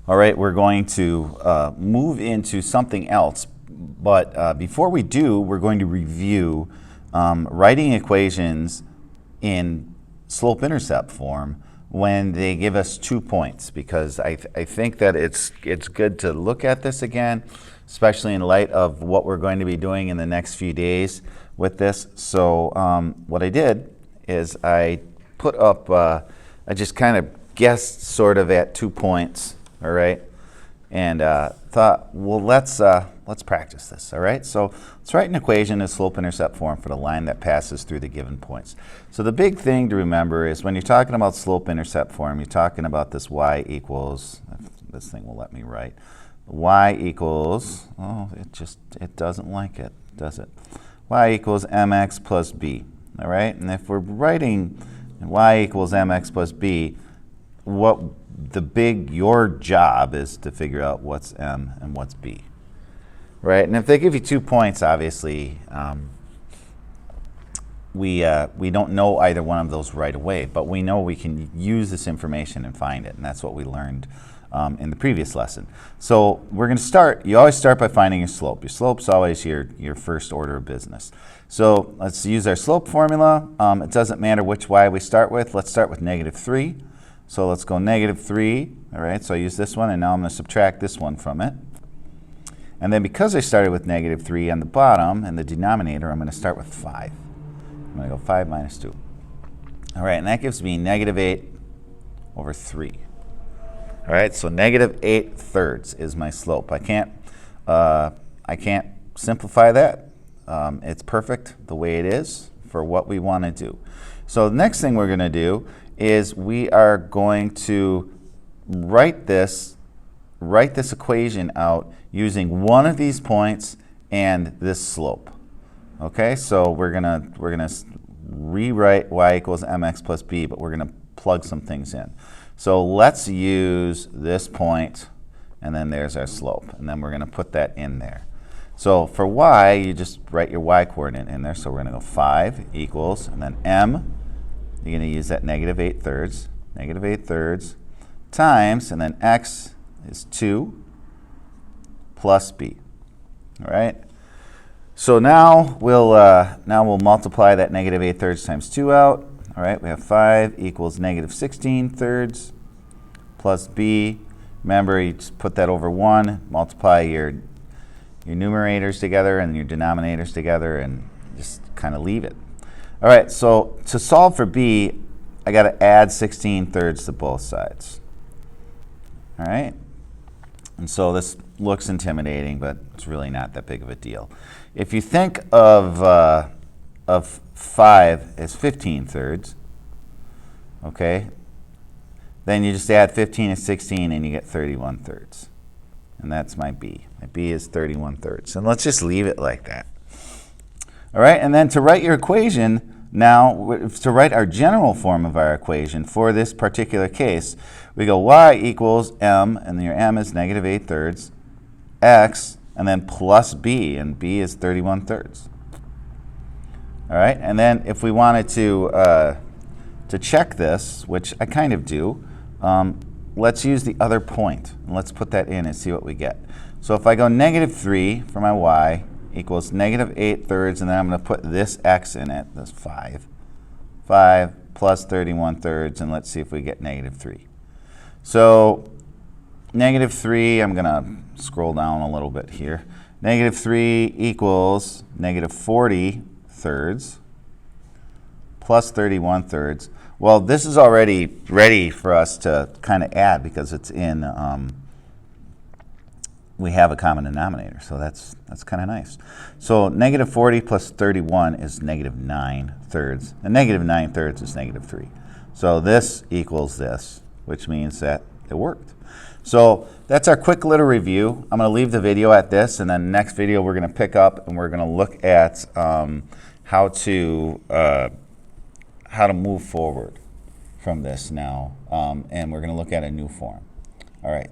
All right, we're going to move into something else, but before we do, we're going to review writing equations in slope-intercept form when they give us 2 points, because I think that it's good to look at this again, especially in light of what we're going to be doing in the next few days with this. So what I did is I put up, I just kind of guessed sort of at 2 points. All right, and thought, well, let's practice this. All right, so let's write an equation in slope-intercept form for the line that passes through the given points. So the big thing to remember is when you're talking about slope-intercept form, you're talking about this y equals, if this thing will let me write, y equals, oh, it doesn't like it, does it? Y equals mx plus b. All right, and if we're writing y equals mx plus b, your job is to figure out what's m and what's b, right? And if they give you 2 points, obviously, we don't know either one of those right away, but we know we can use this information and find it, and that's what we learned in the previous lesson. So we're going to start. You always start by finding your slope. Your slope's always your first order of business. So let's use our slope formula. It doesn't matter which y we start with. Let's start with -3. So let's go -3, all right? So I use this one, and now I'm going to subtract this one from it. And then because I started with -3 on the bottom and the denominator, I'm going to start with 5. I'm going to go 5 minus 2. All right, and that gives me -8 over 3. All right, so -8 thirds is my slope. I can't simplify that. It's perfect the way it is for what we want to do. So the next thing we're going to do is we are going to write this equation out using one of these points and this slope. Okay, so we're gonna rewrite y equals mx plus b, but we're gonna plug some things in. So let's use this point, and then there's our slope, and then we're gonna put that in there. So for y, you just write your y coordinate in there. So we're gonna go 5 equals, and then m, you're going to use that -8 thirds, times, and then x is 2 plus b. All right. So now we'll multiply that -8 thirds times 2 out. All right. We have 5 equals -16 thirds plus b. Remember, you just put that over 1, multiply your numerators together and your denominators together, and just kind of leave it. All right, so to solve for b, I got to add 16 thirds to both sides. All right, and so this looks intimidating, but it's really not that big of a deal. If you think of 5 as 15 thirds, okay, then you just add 15 to 16 and you get 31 thirds. And that's my b. My b is 31 thirds. And let's just leave it like that. All right, and then to write your equation, now to write our general form of our equation for this particular case, we go y equals m, and your m is -8 thirds, x, and then plus b, and b is 31 thirds. All right, and then if we wanted to check this, which I kind of do, let's use the other point, and let's put that in and see what we get. So if I go -3 for my y, equals -8 thirds, and then I'm going to put this x in it, that's 5. 5 plus 31 thirds, and let's see if we get -3. So -3, I'm going to scroll down a little bit here. -3 equals -40 thirds plus 31 thirds. Well, this is already ready for us to kind of add because it's in we have a common denominator, so that's kind of nice. So -40 plus 31 is -9 thirds, and -9 thirds is -3. So this equals this, which means that it worked. So that's our quick little review. I'm going to leave the video at this, and then next video we're going to pick up and we're going to look at how to move forward from this now, and we're going to look at a new form. All right.